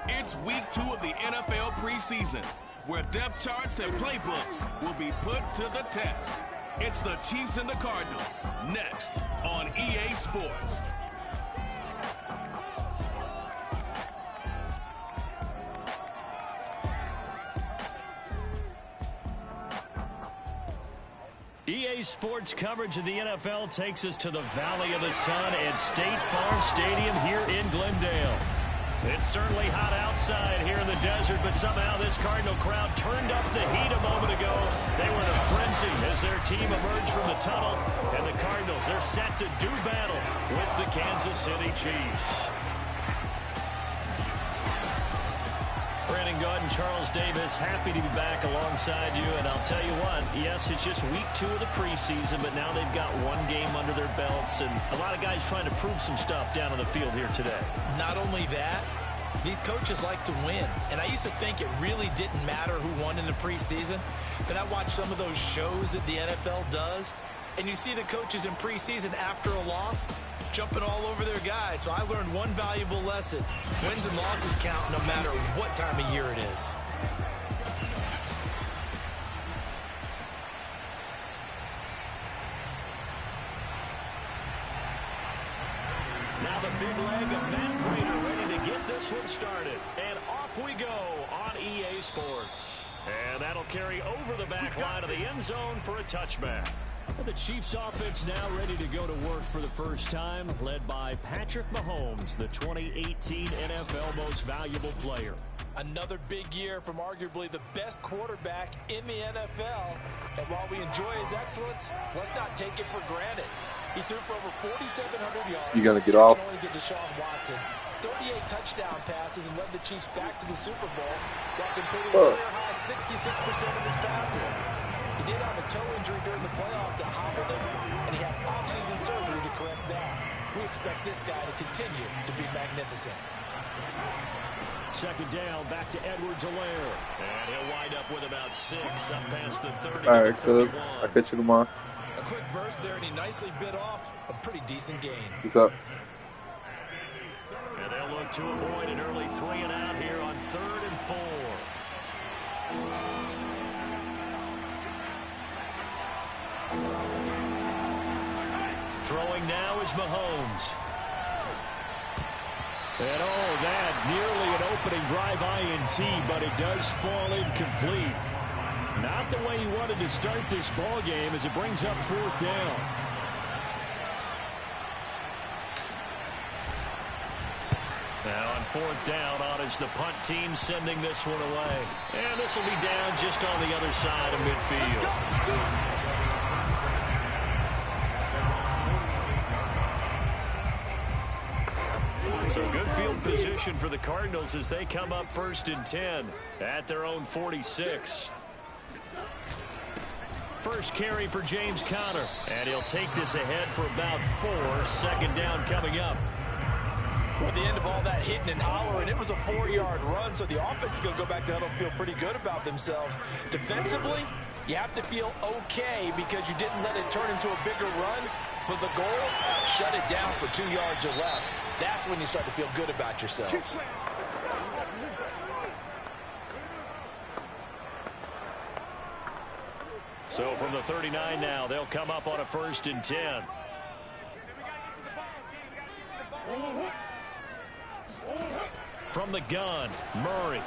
It's week 2 of the NFL preseason, where depth charts and playbooks will be put to the test. It's the Chiefs and the Cardinals, next on EA Sports. EA Sports coverage of the NFL takes us to the Valley of the Sun at State Farm Stadium here in Glendale. It's certainly hot outside here in the desert, but somehow this Cardinal crowd turned up the heat a moment ago. They were in a frenzy as their team emerged from the tunnel, and the Cardinals, they're set to do battle with the Kansas City Chiefs. Brandon Gaudin, Charles Davis, happy to be back alongside you. And I'll tell you what, yes, it's just week 2 of the preseason, but now they've got one game under their belts, and a lot of guys trying to prove some stuff down on the field here today. Not only that, these coaches like to win. And I used to think it really didn't matter who won in the preseason. Then I watched some of those shows that the NFL does, and you see the coaches in preseason after a loss jumping all over their guys. So I learned one valuable lesson. Wins and losses count no matter what time of year it is. Now the big leg of Matt Prater ready to get this one started. And off we go on EA Sports. And that'll carry over the back line of the end zone for a touchback. Well, the Chiefs offense now ready to go to work for the first time, led by Patrick Mahomes, the 2018 NFL Most Valuable Player. Another big year from arguably the best quarterback in the NFL. And while we enjoy his excellence, let's not take it for granted. He threw for over 4,700 yards. You gonna get off? Only to Deshaun Watson. 38 touchdown passes and led the Chiefs back to the Super Bowl while completing a career-high 66% of his passes. He did have a toe injury during the playoffs that hobbled him, and he had off-season surgery to correct that. We expect this guy to continue to be magnificent. Second down, back to Edwards-Helaire. And he'll wind up with about 6 up past the 30. All right, cuz. I catch you tomorrow. A quick burst there, and he nicely bit off a pretty decent gain. What's up? And they'll look to avoid an early 3 and out here on 3rd and 4. Throwing now is Mahomes. And that nearly an opening drive INT, but it does fall incomplete. Not the way he wanted to start this ball game as it brings up 4th down. Now on 4th down, on is the punt team sending this one away. And this will be down just on the other side of midfield. So good field position for the Cardinals as they come up 1st and 10 at their own 46. First carry for James Conner, and he'll take this ahead for about 4. 2nd down coming up. Well, at the end of all that hitting and hollering, it was a 4-yard run, so the offense is going to go back down and feel pretty good about themselves. Defensively, you have to feel okay because you didn't let it turn into a bigger run, but the goal, shut it down for 2 yards or less. That's when you start to feel good about yourselves. So from the 39 now, they'll come up on a 1st and 10. From the gun, Murray.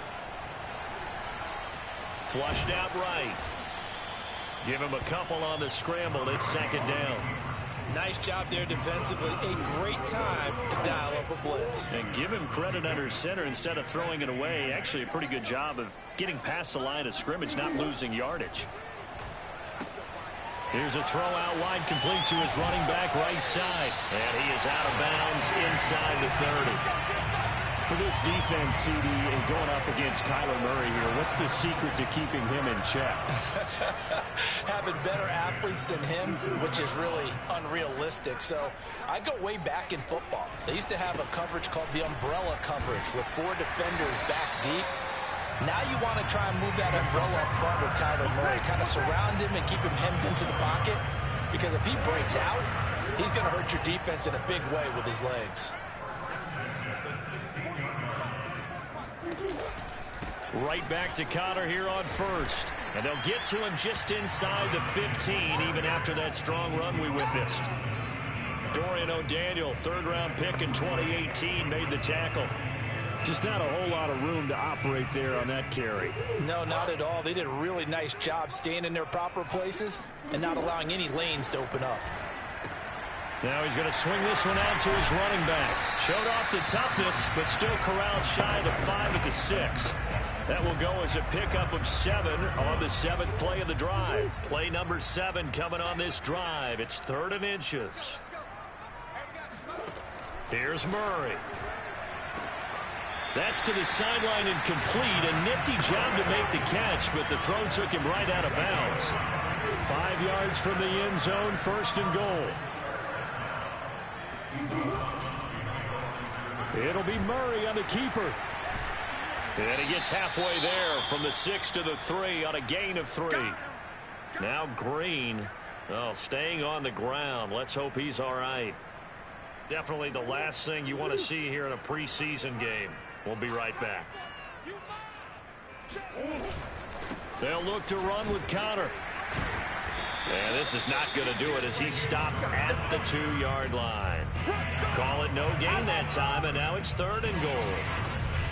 Flushed out right. Give him a couple on the scramble. It's 2nd down. Nice job there defensively. A great time to dial up a blitz. And give him credit under center instead of throwing it away. Actually a pretty good job of getting past the line of scrimmage, not losing yardage. Here's a throw out wide, complete to his running back right side. And he is out of bounds inside the 30. For this defense, CD, and going up against Kyler Murray here, what's the secret to keeping him in check? Having better athletes than him, which is really unrealistic. So I go way back in football. They used to have a coverage called the umbrella coverage with 4 defenders back deep. Now you want to try and move that umbrella up front with Kyler Murray, kind of surround him and keep him hemmed into the pocket, because if he breaks out, he's going to hurt your defense in a big way with his legs. Right back to Connor here on first. And they'll get to him just inside the 15, even after that strong run we witnessed. Dorian O'Daniel, third-round pick in 2018, made the tackle. Just not a whole lot of room to operate there on that carry. No, not at all. They did a really nice job staying in their proper places and not allowing any lanes to open up. Now he's going to swing this one out to his running back. Showed off the toughness, but still corralled shy of the 5 at the 6. That will go as a pickup of 7 on the 7th play of the drive. Play number 7 coming on this drive. It's 3rd and inches. Here's Murray. That's to the sideline and complete. A nifty job to make the catch, but the throw took him right out of bounds. 5 yards from the end zone, 1st and goal. It'll be Murray on the keeper. And he gets halfway there from the 6 to the 3 on a gain of 3. Now Green, staying on the ground. Let's hope he's all right. Definitely the last thing you want to see here in a preseason game. We'll be right back. They'll look to run with Connor. And this is not going to do it as he stopped at the 2-yard line. Call it no gain that time, and now it's 3rd and goal.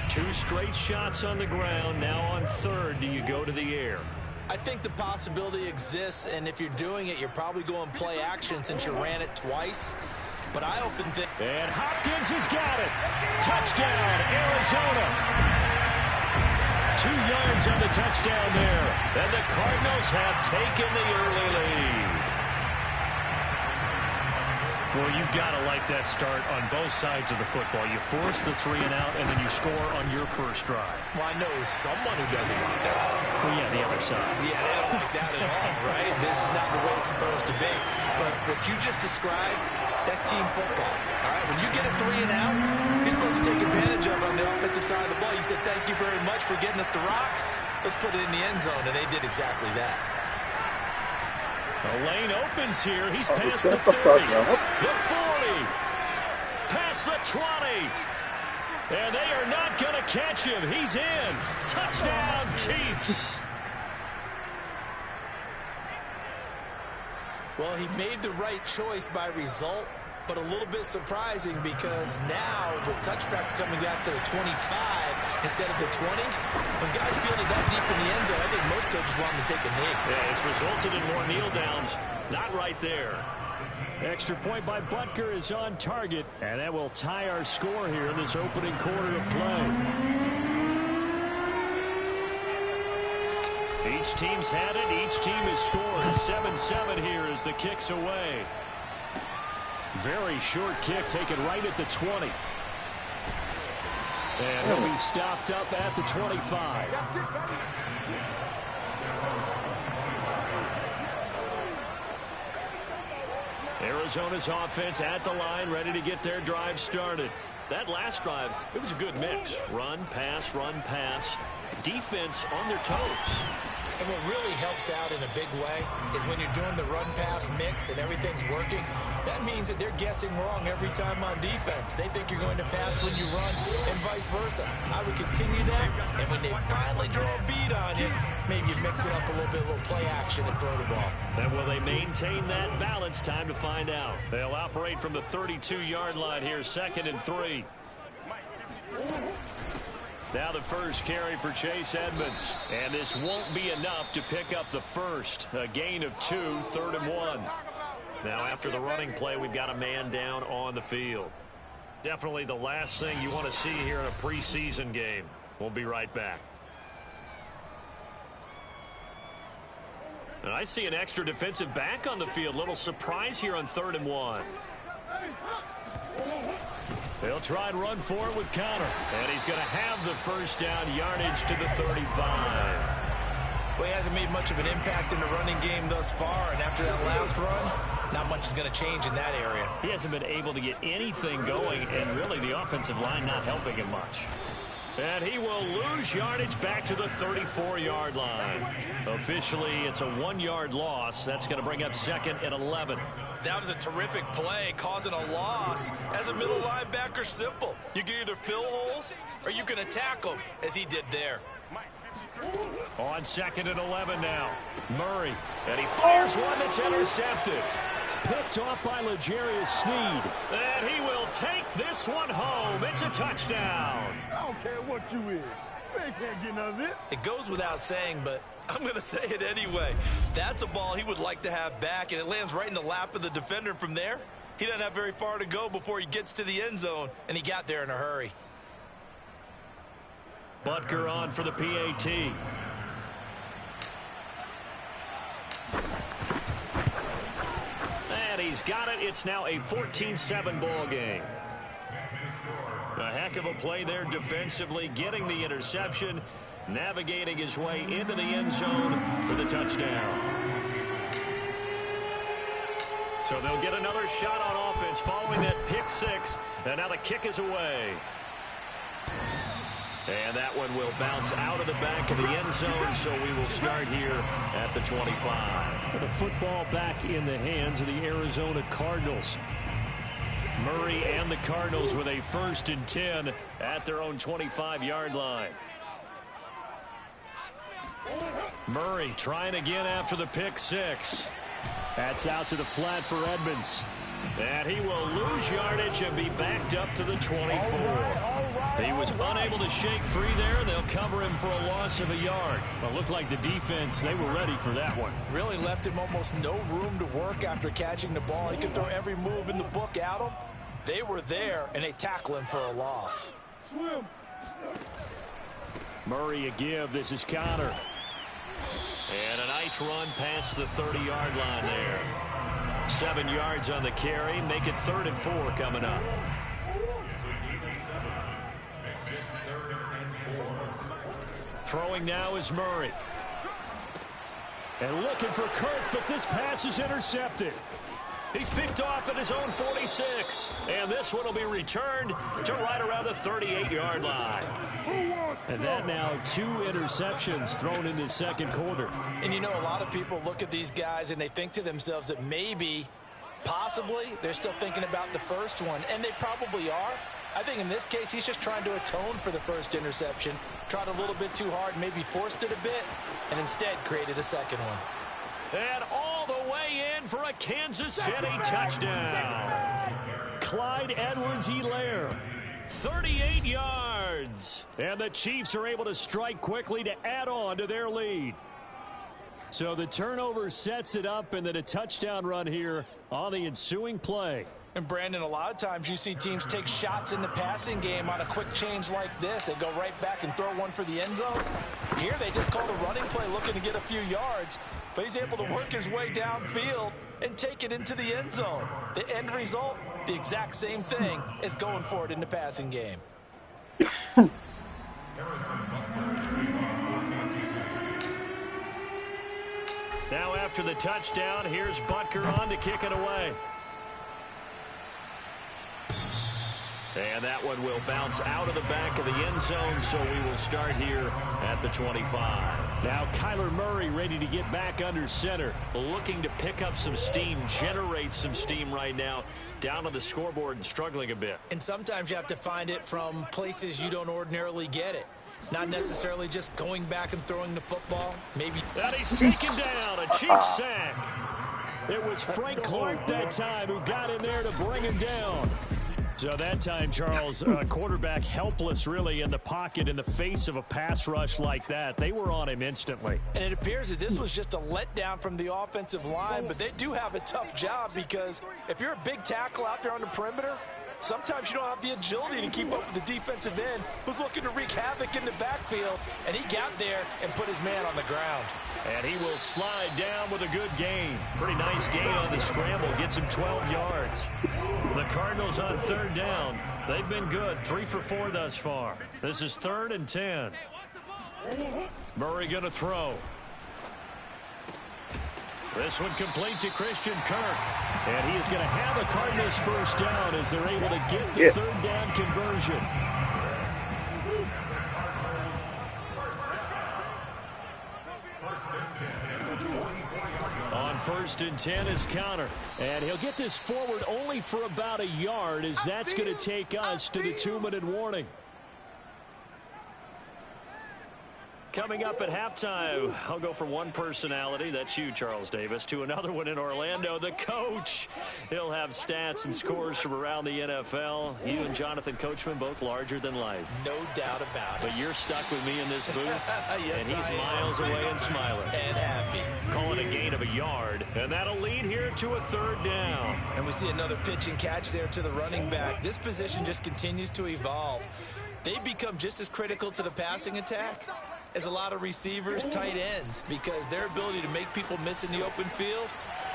2 straight shots on the ground. Now on 3rd, do you go to the air? I think the possibility exists, and if you're doing it, you're probably going play action since you ran it twice. But I often think... And Hopkins has got it. Touchdown, Arizona. 2 yards on the touchdown there. And the Cardinals have taken the early lead. Well, you've got to like that start on both sides of the football. You force the 3 and out, and then you score on your first drive. Well, I know someone who doesn't like that start. Well, yeah, the other side. Yeah, they don't like that at all, right? This is not the way it's supposed to be. But what you just described, that's team football. All right, when you get a 3 and out, you're supposed to take advantage of it on the offensive side of the ball. You said, thank you very much for getting us the rock. Let's put it in the end zone, and they did exactly that. The lane opens here. He's past the 30, the 40, past the 20. And they are not going to catch him. He's in. Touchdown, Chiefs. Well, he made the right choice by result, but a little bit surprising because now with touchbacks coming back to the 25 instead of the 20, when guys feel it that deep in the end zone, I think most coaches want them to take a knee. Yeah, it's resulted in more kneel downs. Not right there. Extra point by Butker is on target, and that will tie our score here in this opening quarter of play. Each team's had it. Each team has scored. 7-7 here as the kick's away. Very short kick taken right at the 20. And he'll be stopped up at the 25. Arizona's offense at the line, ready to get their drive started. That last drive, it was a good mix. Run, pass, defense on their toes. And what really helps out in a big way is when you're doing the run-pass mix and everything's working, that means that they're guessing wrong every time on defense. They think you're going to pass when you run and vice versa. I would continue that, and when they finally draw a beat on you, maybe you mix it up a little play action and throw the ball. And will they maintain that balance? Time to find out. They'll operate from the 32-yard line here, 2nd and 3. Now the first carry for Chase Edmonds. And this won't be enough to pick up the first. A gain of 2, 3rd and 1. Now after the running play, we've got a man down on the field. Definitely the last thing you want to see here in a preseason game. We'll be right back. And I see an extra defensive back on the field. Little surprise here on 3rd and 1. They'll try and run for it with Connor. And he's going to have the first down, yardage to the 35. Well, he hasn't made much of an impact in the running game thus far, and after that last run, not much is going to change in that area. He hasn't been able to get anything going, and really the offensive line not helping him much. And he will lose yardage back to the 34-yard line. Officially, it's a 1-yard loss. That's going to bring up 2nd and 11. That was a terrific play, causing a loss. As a middle linebacker, simple. You can either fill holes or you can attack them, as he did there. On 2nd and 11 now. Murray. And he fires one that's intercepted. Picked off by L'Jarius Sneed. And he will take this one home. It's a touchdown. I don't care what you is. Man can't get none of this. It goes without saying, but I'm going to say it anyway. That's a ball he would like to have back, and it lands right in the lap of the defender from there. He doesn't have very far to go before he gets to the end zone, and he got there in a hurry. Butker on for the PAT. And he's got it. It's now a 14-7 ball game. A heck of a play there defensively, getting the interception, navigating his way into the end zone for the touchdown. So they'll get another shot on offense following that pick six, and now the kick is away. And that one will bounce out of the back of the end zone, so we will start here at the 25. The football back in the hands of the Arizona Cardinals. Murray and the Cardinals with a 1st and 10 at their own 25-yard line. Murray trying again after the pick six. That's out to the flat for Edmonds. And he will lose yardage and be backed up to the 24. He was unable to shake free there. They'll cover him for a loss of a yard. Well, it looked like the defense, they were ready for that one. Really left him almost no room to work after catching the ball. He could throw every move in the book at him. They were there, and they tackle him for a loss. Swim. Murray a give. This is Connor. And a nice run past the 30-yard line there. 7 yards on the carry. Make it 3rd and 4 coming up. Throwing now is Murray. And looking for Kirk, but this pass is intercepted. He's picked off at his own 46. And this one will be returned to right around the 38-yard line. And that now 2 interceptions thrown in the second quarter. And you know, a lot of people look at these guys and they think to themselves that maybe, possibly, they're still thinking about the first one. And they probably are. I think in this case, he's just trying to atone for the first interception. Tried a little bit too hard, maybe forced it a bit, and instead created a second one. And all the way in for a Kansas City touchdown. Clyde Edwards-Helaire, 38 yards. And the Chiefs are able to strike quickly to add on to their lead. So the turnover sets it up, and then a touchdown run here on the ensuing play. And Brandon, a lot of times you see teams take shots in the passing game on a quick change like this. They go right back and throw one for the end zone. Here they just called a running play looking to get a few yards. But he's able to work his way downfield and take it into the end zone. The end result, the exact same thing as going for it in the passing game. Now after the touchdown, here's Butker on to kick it away. And that one will bounce out of the back of the end zone, so we will start here at the 25. Now Kyler Murray ready to get back under center. Looking to pick up some steam, generate some steam right now. Down on the scoreboard and struggling a bit. And sometimes you have to find it from places you don't ordinarily get it. Not necessarily just going back and throwing the football. Maybe. And he's taken down, a Chiefs sack. It was Frank Clark that time who got in there to bring him down. So that time, Charles, quarterback helpless really in the pocket in the face of a pass rush like that. They were on him instantly. And it appears that this was just a letdown from the offensive line, but they do have a tough job because if you're a big tackle out there on the perimeter, sometimes you don't have the agility to keep up with the defensive end who's looking to wreak havoc in the backfield, and he got there and put his man on the ground. And he will slide down with a good gain. Pretty nice gain on the scramble. Gets him 12 yards. The Cardinals on 3rd down. They've been good. 3 for 4 thus far. This is 3rd and 10. Murray going to throw. This one complete to Christian Kirk. And he is going to have a Cardinals first down as they're able to get the 3rd down conversion. On 1st and 10 is Connor. And he'll get this forward only for about a yard as that's going to take us to the 2-minute warning. Coming up at halftime, I'll go from one personality, that's you, Charles Davis, to another one in Orlando, the coach. He'll have stats and scores from around the NFL. You and Jonathan Coachman, both larger than life. No doubt about it. But you're stuck with me in this booth, Yes, and he's miles away and smiling. And happy. Calling a gain of a yard, and that'll lead here to a 3rd down. And we see another pitch and catch there to the running back. This position just continues to evolve. They become just as critical to the passing attack as a lot of receivers, tight ends, because their ability to make people miss in the open field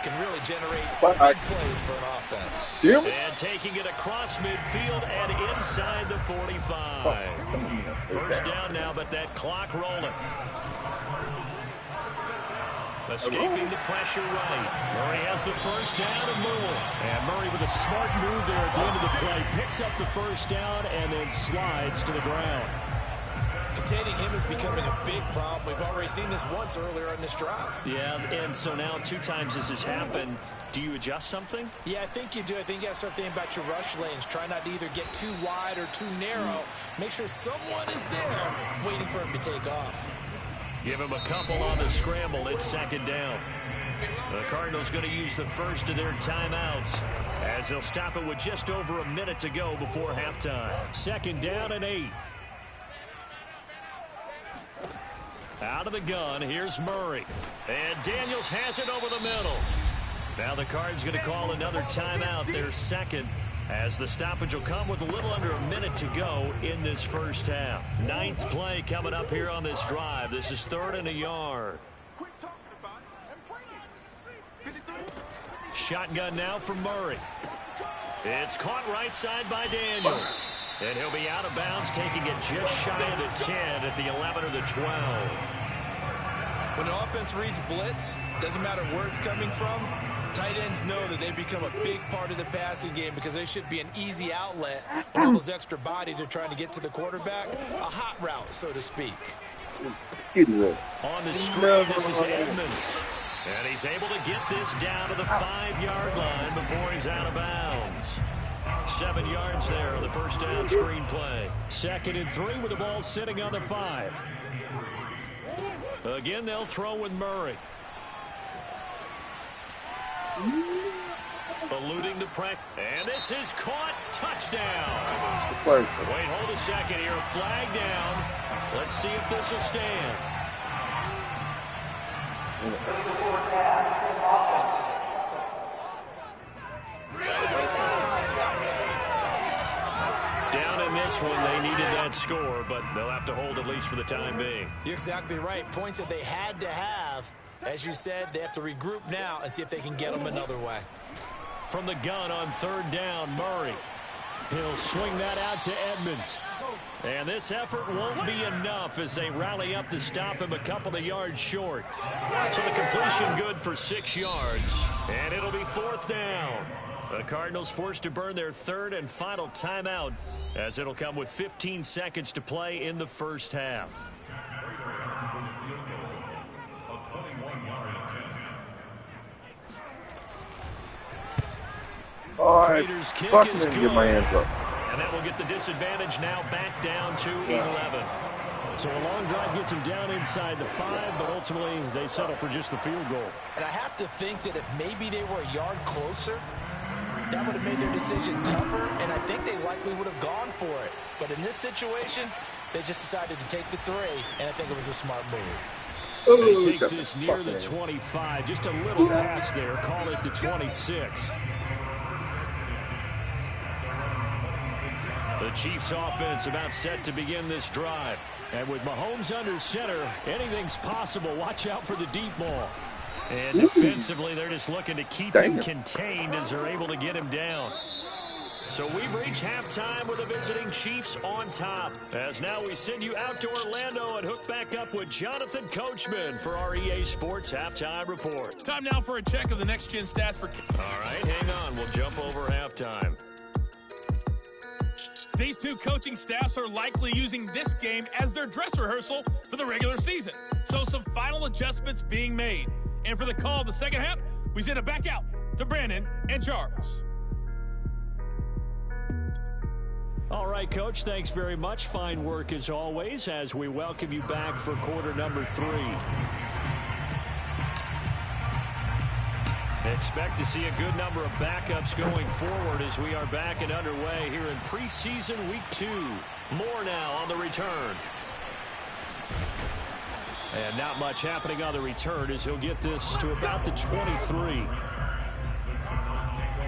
can really generate big plays for an offense. And taking it across midfield and inside the 45. First down now, but that clock rolling. Escaping the pressure right. Murray has the first down and more. And Murray with a smart move there at the end of the play. Picks up the first down and then slides to the ground. Containing him is becoming a big problem. We've already seen this once earlier in this drive. Yeah, and so now 2 times this has happened. Do you adjust something? Yeah, I think you do. I think you got to start thinking about your rush lanes. Try not to either get too wide or too narrow. Make sure someone is there waiting for him to take off. Give him a couple on the scramble. It's 2nd down. The Cardinals going to use the first of their timeouts as they'll stop it with just over a minute to go before halftime. 2nd down and 8. Out of the gun, here's Murray. And Daniels has it over the middle. Now the Cards going to call another timeout, their 2nd, as the stoppage will come with a little under a minute to go in this first half. 9th play coming up here on this drive. This is 3rd and a yard. Shotgun now from Murray. It's caught right side by Daniels. And he'll be out of bounds, taking it just shy of the 10 at the 11 or the 12. When an offense reads blitz, doesn't matter where it's coming from, tight ends know that they become a big part of the passing game because they should be an easy outlet when all those extra bodies are trying to get to the quarterback. A hot route, so to speak. On the screen, this is Edmonds. And he's able to get this down to the 5-yard line before he's out of bounds. 7 yards there on the first down screen play. 2nd and 3 with the ball sitting on the 5. Again, they'll throw with Murray. Eluding the pressure. And this is caught. Touchdown. Wait, hold a second here. Flag down. Let's see if this will stand. Down in this one, they needed that score, but they'll have to hold at least for the time being. You're exactly right. Points that they had to have. As you said, they have to regroup now and see if they can get them another way. From the gun on 3rd down, Murray. He'll swing that out to Edmonds. And this effort won't be enough as they rally up to stop him a couple of yards short. So the completion good for 6 yards. And it'll be 4th down. The Cardinals forced to burn their 3rd and final timeout as it'll come with 15 seconds to play in the first half. Raiders kick is good. Get my hands up. And that will get the disadvantage now back down to 11. So a long drive gets them down inside the 5, but ultimately they settle for just the field goal. And I have to think that if maybe they were a yard closer, that would have made their decision tougher, and I think they likely would have gone for it. But in this situation, they just decided to take the 3, and I think it was a smart move. He takes this near the 25. Just a little pass there. Call it the 26. The Chiefs offense about set to begin this drive. And with Mahomes under center, anything's possible. Watch out for the deep ball. And defensively, they're just looking to keep him contained as they're able to get him down. So we've reached halftime with the visiting Chiefs on top. As now we send you out to Orlando and hook back up with Jonathan Coachman for our EA Sports Halftime Report. Time now for a check of the next-gen stats for... All right, hang on. We'll jump over halftime. These two coaching staffs are likely using this game as their dress rehearsal for the regular season. So some final adjustments being made. And for the call of the second half, we send it back out to Brandon and Charles. All right, Coach, thanks very much. Fine work as always as we welcome you back for quarter number 3. Expect to see a good number of backups going forward as we are back and underway here in preseason week 2. More now on the return. And not much happening on the return as he'll get this to about the 23.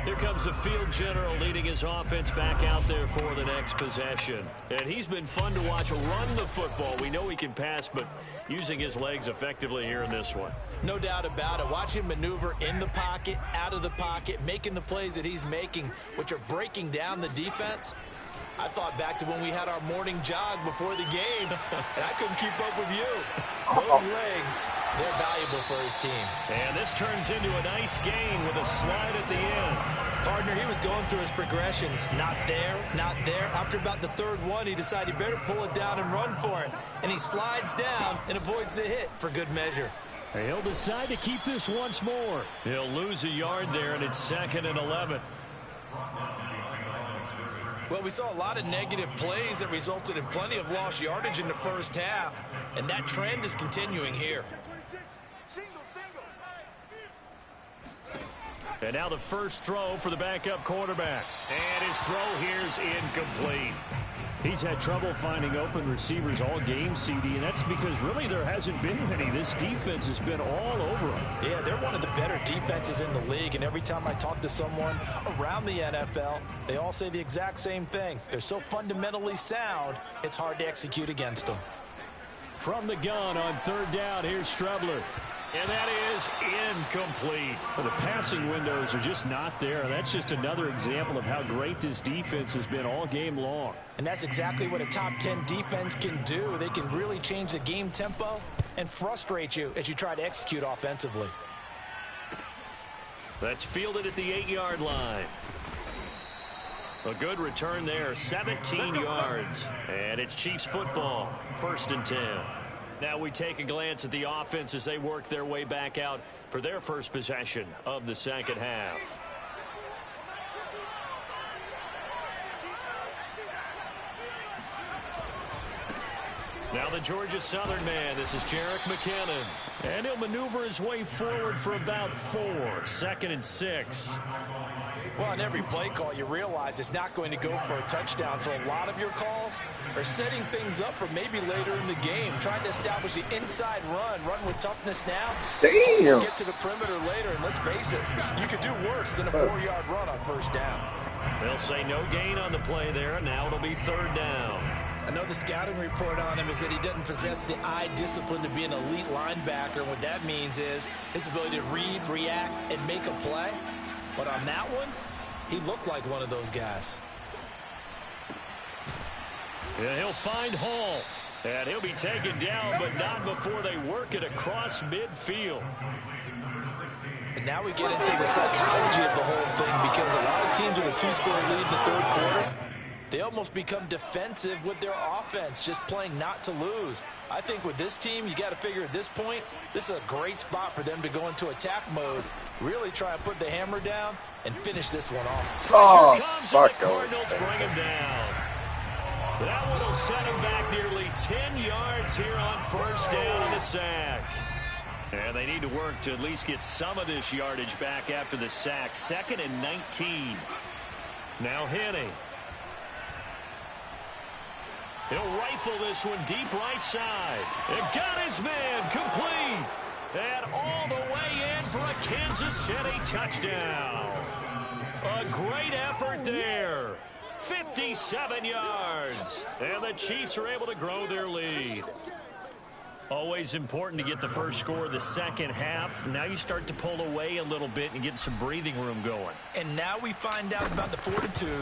Here comes the field general leading his offense back out there for the next possession. And he's been fun to watch run the football. We know he can pass, but using his legs effectively here in this one. No doubt about it. Watch him maneuver in the pocket, out of the pocket, making the plays that he's making, which are breaking down the defense. I thought back to when we had our morning jog before the game, and I couldn't keep up with you. Those legs, they're valuable for his team. And this turns into a nice gain with a slide at the end. Partner, he was going through his progressions. Not there, not there. After about the third one, he decided he better pull it down and run for it. And he slides down and avoids the hit for good measure. He'll decide to keep this once more. He'll lose a yard there, and it's 2nd and 11. Well, we saw a lot of negative plays that resulted in plenty of lost yardage in the first half, and that trend is continuing here. And now the first throw for the backup quarterback. And his throw here's incomplete. He's had trouble finding open receivers all game, CD, and that's because really there hasn't been many. This defense has been all over them. Yeah, they're one of the better defenses in the league, and every time I talk to someone around the NFL, they all say the exact same thing. They're so fundamentally sound, it's hard to execute against them. From the gun on 3rd down, here's Strebler. And that is incomplete. Well, the passing windows are just not there. That's just another example of how great this defense has been all game long. And that's exactly what a top 10 defense can do. They can really change the game tempo and frustrate you as you try to execute offensively. That's fielded at the 8-yard line. A good return there, 17 yards. And it's Chiefs football, 1st and 10. Now we take a glance at the offense as they work their way back out for their first possession of the second half. Now the Georgia Southern man, this is Jerick McKinnon. And he'll maneuver his way forward for about 4, 2nd and 6. Well, on every play call, you realize it's not going to go for a touchdown. So a lot of your calls are setting things up for maybe later in the game, trying to establish the inside run with toughness now. Damn. Get to the perimeter later, and let's face it, you could do worse than a 4-yard run on 1st down. They'll say no gain on the play there, and now it'll be 3rd down. I know the scouting report on him is that he doesn't possess the eye discipline to be an elite linebacker. And what that means is his ability to read, react, and make a play. But on that one, he looked like one of those guys. Yeah, he'll find Hall. And he'll be taken down, but not before they work it across midfield. And now we get into the psychology of the whole thing, because a lot of teams with a 2-score lead in the 3rd quarter, they almost become defensive with their offense, just playing not to lose. I think with this team, you got to figure at this point, this is a great spot for them to go into attack mode, really try and put the hammer down and finish this one off. Pressure comes, and the Cardinals bring him down. That one will set him back nearly 10 yards here on 1st down and a sack. And they need to work to at least get some of this yardage back after the sack. 2nd and 19. Now Henney. He'll rifle this one deep right side. And got his man complete. And all the way in for a Kansas City touchdown. A great effort there. 57 yards. And the Chiefs are able to grow their lead. Always important to get the first score of the second half. Now you start to pull away a little bit and get some breathing room going. And now we find out about the fortitude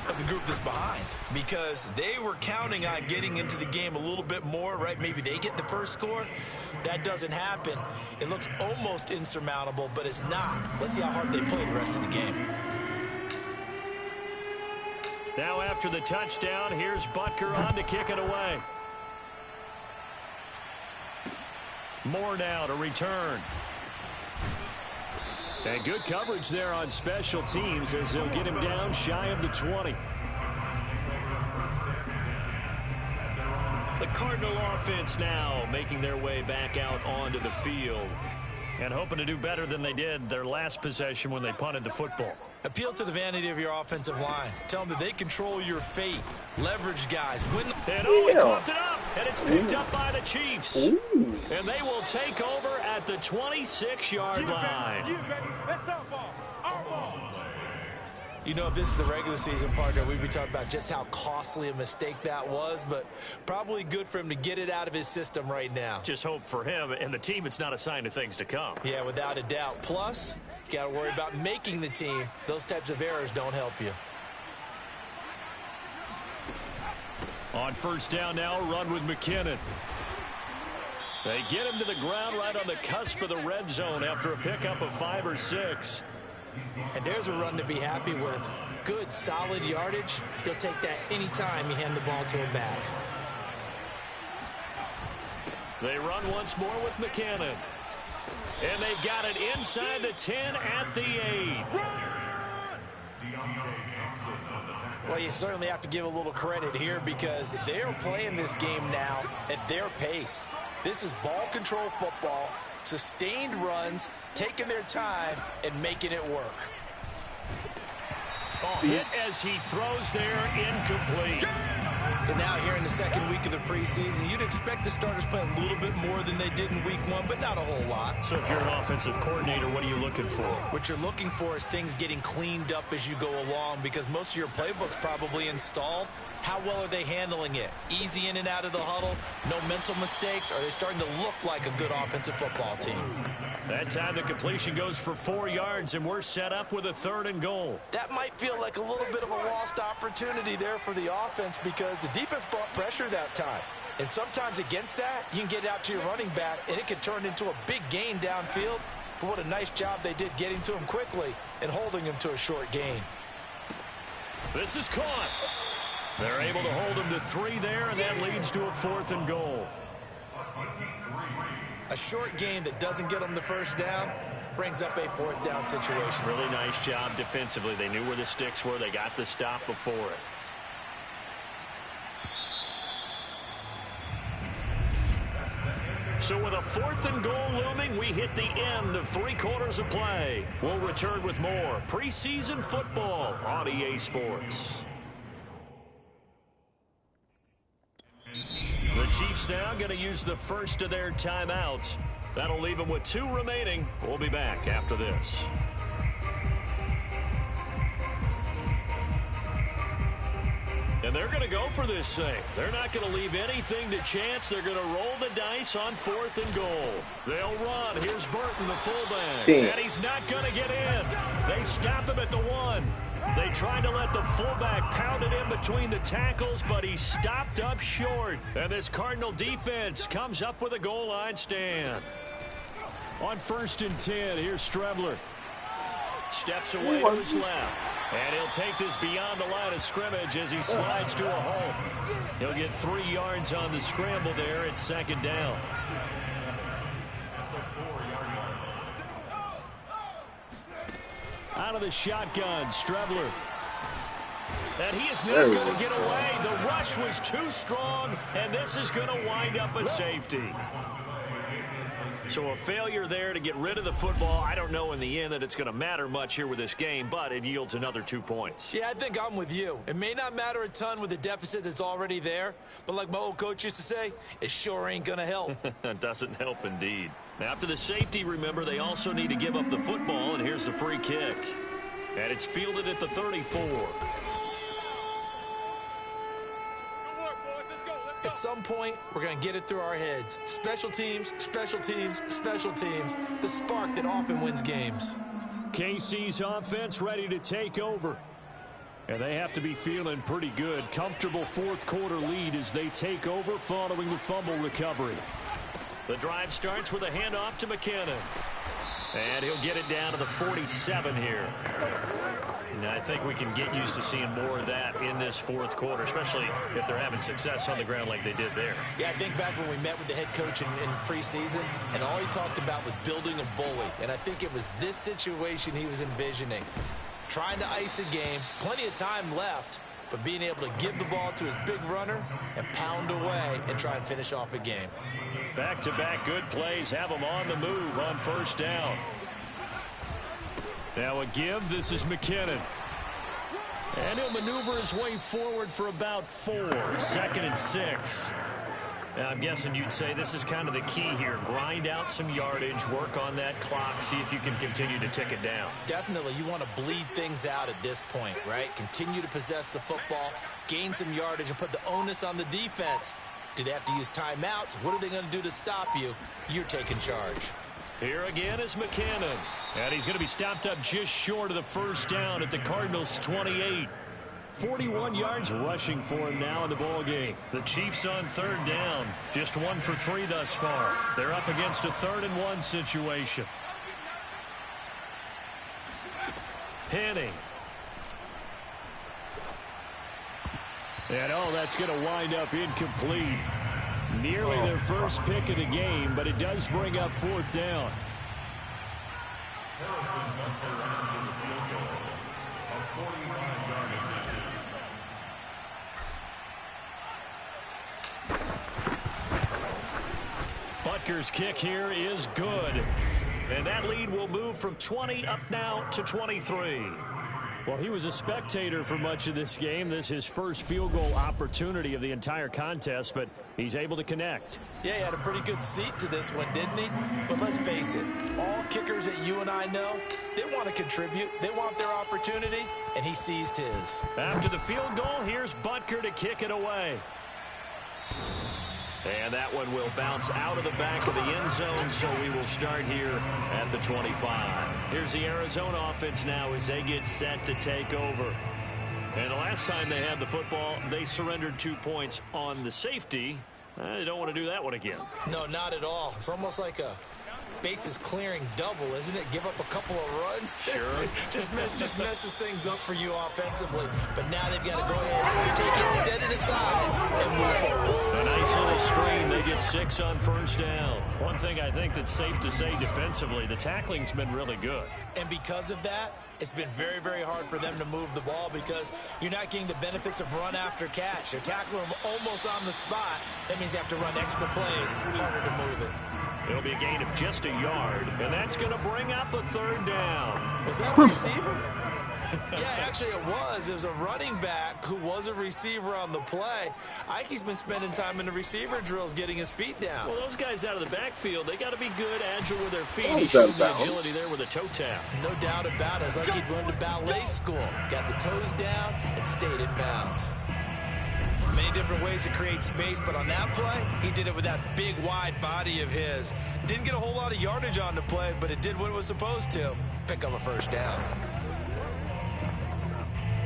of the group that's behind, because they were counting on getting into the game a little bit more, right? Maybe they get the first score. That doesn't happen. It looks almost insurmountable, but it's not. Let's see how hard they play the rest of the game. Now after the touchdown, here's Butker on to kick it away. Moore now to return. And good coverage there on special teams as they'll get him down shy of the 20. The Cardinal offense now making their way back out onto the field and hoping to do better than they did their last possession when they punted the football. Appeal to the vanity of your offensive line. Tell them that they control your fate. Leverage guys. Win. And he coughed it up, and it's picked up by the Chiefs. And they will take over at the 26-yard line. You know, if this is the regular season, partner, we'd be talking about just how costly a mistake that was, but probably good for him to get it out of his system right now. Just hope for him and the team it's not a sign of things to come. Yeah, without a doubt. Plus, you got to worry about making the team. Those types of errors don't help you. On first down now, run with McKinnon. They get him to the ground right on the cusp of the red zone after a pickup of 5 or 6. And there's a run to be happy with. Good, solid yardage. He'll take that anytime you hand the ball to him back. They run once more with McKinnon. And they've got it inside the 10 at the 8. Well, you certainly have to give a little credit here because they're playing this game now at their pace. This is ball control football, sustained runs, taking their time, and making it work. Hit as he throws there, incomplete. So now here in the second week of the preseason, you'd expect the starters play a little bit more than they did in week 1, but not a whole lot. So if you're an offensive coordinator, what are you looking for? What you're looking for is things getting cleaned up as you go along because most of your playbook's probably installed. How well are they handling it? Easy in and out of the huddle, no mental mistakes? Are they starting to look like a good offensive football team? That time the completion goes for 4 yards, and we're set up with a 3rd and goal. That might feel like a little bit of a lost opportunity there for the offense because the defense brought pressure that time. And sometimes against that, you can get out to your running back, and it can turn into a big gain downfield. But what a nice job they did getting to him quickly and holding him to a short gain. This is caught. They're able to hold him to 3 there, and that leads to a 4th and goal. A short gain that doesn't get them the first down brings up a 4th down situation. Really nice job defensively. They knew where the sticks were. They got the stop before it. So with a 4th and goal looming, we hit the end of 3 quarters of play. We'll return with more preseason football on EA Sports. The Chiefs now going to use the first of their timeouts. That'll leave them with 2 remaining. We'll be back after this. And they're going to go for this thing. They're not going to leave anything to chance. They're going to roll the dice on 4th and goal. They'll run. Here's Burton, the fullback. And he's not going to get in. They stop him at the 1. They tried to let the fullback pound it in between the tackles, but he stopped up short. And this Cardinal defense comes up with a goal line stand. On 1st and 10, here's Strebler. Steps away to his left. And he'll take this beyond the line of scrimmage as he slides to a hole. He'll get 3 yards on the scramble there. It's 2nd down. Out of the shotgun, Strebler. And he is not going to get away. The rush was too strong, and this is going to wind up a safety. So a failure there to get rid of the football. I don't know in the end that it's going to matter much here with this game, but it yields another 2 points. Yeah, I think I'm with you. It may not matter a ton with the deficit that's already there, but like my old coach used to say, it sure ain't going to help. It doesn't help indeed. After the safety, remember, they also need to give up the football, and here's the free kick. And it's fielded at the 34. At some point, we're going to get it through our heads. Special teams, special teams, special teams. The spark that often wins games. KC's offense ready to take over. And they have to be feeling pretty good. Comfortable 4th quarter lead as they take over following the fumble recovery. The drive starts with a handoff to McKinnon. And he'll get it down to the 47 here. And I think we can get used to seeing more of that in this 4th quarter, especially if they're having success on the ground like they did there. Yeah, I think back when we met with the head coach in preseason, and all he talked about was building a bully. And I think it was this situation he was envisioning. Trying to ice a game, plenty of time left, but being able to give the ball to his big runner and pound away and try and finish off a game. Back-to-back good plays have him on the move on first down. Now a give. This is McKinnon. And he'll maneuver his way forward for about 4. 2nd and 6. Now, I'm guessing you'd say this is kind of the key here. Grind out some yardage, work on that clock, see if you can continue to tick it down. Definitely, you want to bleed things out at this point, right? Continue to possess the football, gain some yardage, and put the onus on the defense. Do they have to use timeouts? What are they going to do to stop you? You're taking charge. Here again is McKinnon. And he's going to be stopped up just short of the first down at the Cardinals' 28. 41 yards rushing for him now in the ball game. The Chiefs on 3rd down. Just 1 for 3 thus far. They're up against a 3rd and 1 situation. Henning. And that's going to wind up incomplete. Nearly their first pick of the game, but it does bring up 4th down. Butker's kick here is good. And that lead will move from 20 up now to 23. Well, he was a spectator for much of this game. This is his first field goal opportunity of the entire contest, but he's able to connect. Yeah, he had a pretty good seat to this one, didn't he? But let's face it, all kickers that you and I know, they want to contribute. They want their opportunity, and he seized his. After the field goal, here's Butker to kick it away. And that one will bounce out of the back of the end zone, so we will start here at the 25. Here's the Arizona offense now as they get set to take over. And the last time they had the football, they surrendered 2 points on the safety. They don't want to do that one again. No, not at all. It's almost like a bases clearing double, isn't it? Give up a couple of runs. Sure. just messes things up for you offensively. But now they've got to go ahead, take it, set it aside, and move forward. A nice little screen. They get 6 on first down. One thing I think that's safe to say defensively, the tackling's been really good. And because of that, it's been very, very hard for them to move the ball because you're not getting the benefits of run after catch. They're tackling them almost on the spot. That means you have to run extra plays, harder to move it. It'll be a gain of just a yard, and that's going to bring up a 3rd down. Was that a receiver? Yeah, actually it was. It was a running back who was a receiver on the play. Ike's been spending time in the receiver drills getting his feet down. Well, those guys out of the backfield, they got to be good, agile with their feet. He showed the agility there with a toe tap. No doubt about it. It's like he'd learned to ballet school. Got the toes down and stayed in bounds. Many different ways to create space, but on that play, he did it with that big, wide body of his. Didn't get a whole lot of yardage on the play, but it did what it was supposed to. Pick up a first down.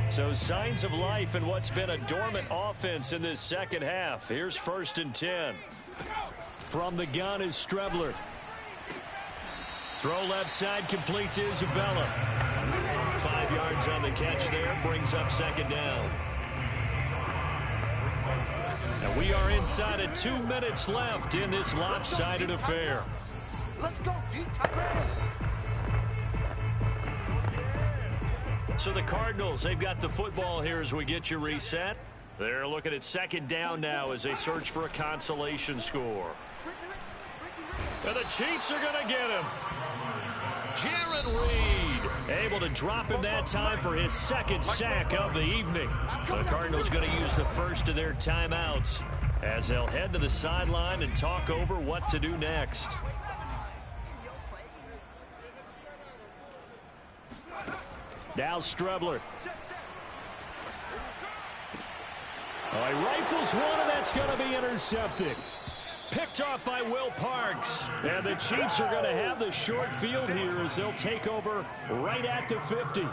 So signs of life in what's been a dormant offense in this second half. Here's 1st and 10. From the gun is Strebler. Throw left side, complete to Isabella. 5 yards on the catch there, brings up 2nd down. And we are inside of 2 minutes left in this lopsided affair. Let's go, So the Cardinals, they've got the football here as we get you reset. They're looking at 2nd down now as they search for a consolation score. And the Chiefs are going to get him. Jared Reed able to drop him that time for his 2nd sack of the evening. The Cardinals going to use the first of their timeouts as they'll head to the sideline and talk over what to do next. Now Strebler. He rifles one, and that's going to be intercepted. Picked off by Will Parks. And the Chiefs are going to have the short field here as they'll take over right at the 50.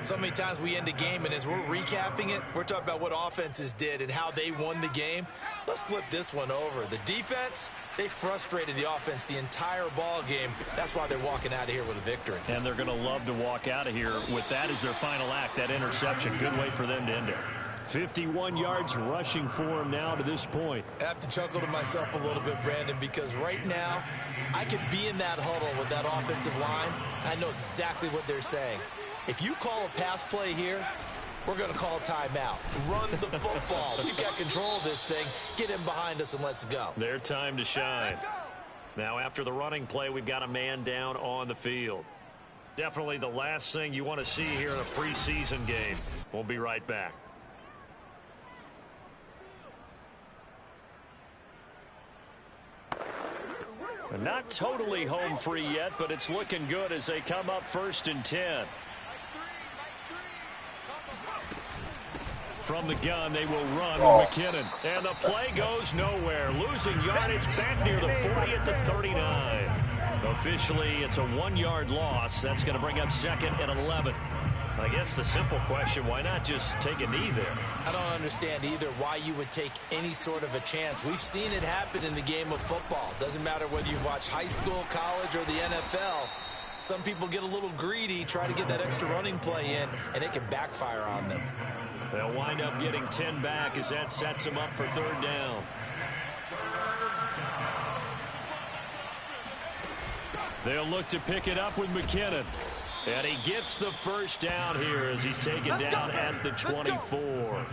So many times we end a game, and as we're recapping it, we're talking about what offenses did and how they won the game. Let's flip this one over. The defense, they frustrated the offense the entire ball game. That's why they're walking out of here with a victory. And they're going to love to walk out of here with that as their final act, that interception. Good way for them to end it. 51 yards rushing for him now to this point. I have to chuckle to myself a little bit, Brandon, because right now I could be in that huddle with that offensive line. I know exactly what they're saying. If you call a pass play here, we're going to call a timeout. Run the football. We've got control of this thing. Get him behind us and let's go. Their time to shine. Now, after the running play, we've got a man down on the field. Definitely the last thing you want to see here in a preseason game. We'll be right back. Not totally home free yet, but it's looking good as they come up 1st and 10. From the gun, they will run with McKinnon. And the play goes nowhere. Losing yardage back near the 40 at the 39. Officially, it's a 1-yard loss. That's going to bring up 2nd and 11. I guess the simple question, why not just take a knee there? I don't understand either why you would take any sort of a chance. We've seen it happen in the game of football. Doesn't matter whether you watch high school, college, or the NFL. Some people get a little greedy, try to get that extra running play in, and it can backfire on them. They'll wind up getting 10 back as that sets them up for 3rd down. They'll look to pick it up with McKinnon. And he gets the 1st down here as he's taken down at the 24.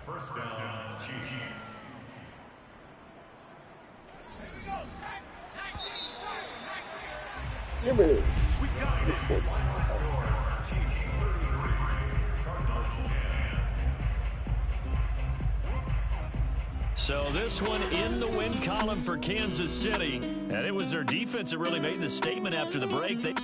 First down, Chiefs. Give me this. So this one in the win column for Kansas City. And it was their defense that really made the statement after the break.